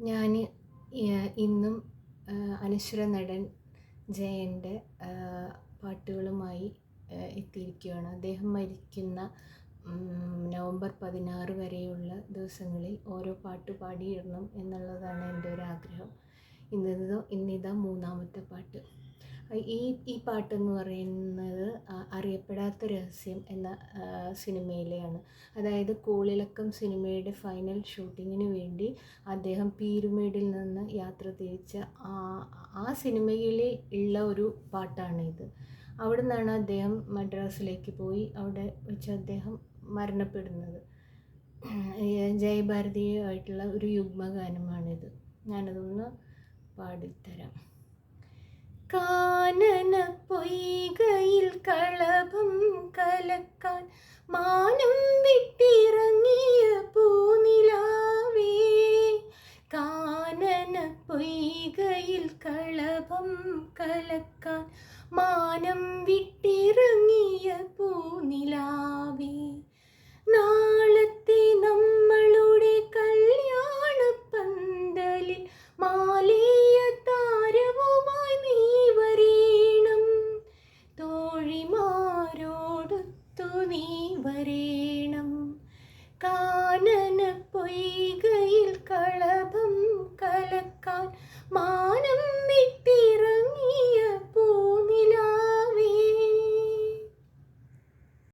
ഞാൻ ഇന്നും അനശ്വര നടൻ ജയൻ്റെ പാട്ടുകളുമായി എത്തിയിരിക്കുകയാണ്. അദ്ദേഹം മരിക്കുന്ന നവംബർ 16 വരെയുള്ള ദിവസങ്ങളിൽ ഓരോ പാട്ട് പാടിയിടണം എന്നുള്ളതാണ് എൻ്റെ ഒരു ആഗ്രഹം. ഇന്നിതാ മൂന്നാമത്തെ പാട്ട്. ഈ പാട്ടെന്ന് പറയുന്നത് അറിയപ്പെടാത്ത രഹസ്യം എന്ന സിനിമയിലെയാണ്. അതായത് കോളിളക്കം സിനിമയുടെ ഫൈനൽ ഷൂട്ടിങ്ങിന് വേണ്ടി അദ്ദേഹം പീരുമേടിൽ നിന്ന് യാത്ര തിരിച്ച ആ സിനിമയിൽ ഉള്ള ഒരു പാട്ടാണിത്. അവിടെ നിന്നാണ് അദ്ദേഹം മദ്രാസിലേക്ക് പോയി അവിടെ വെച്ച് അദ്ദേഹം മരണപ്പെടുന്നത്. ജയഭാരതിയായിട്ടുള്ള ഒരു യുഗ്മഗാനമാണിത്. ഞാനതൊന്ന് പാടിത്തരാം. കാനന പൊയ്കയിൽ കളഭം കലക്കാൻ മാനം വിട്ടിറങ്ങിയ പൂനിലാവേ, കാനന പൊയ്കയിൽ കളഭം കലക്കാൻ മാനം വിട്ടിറങ്ങിയ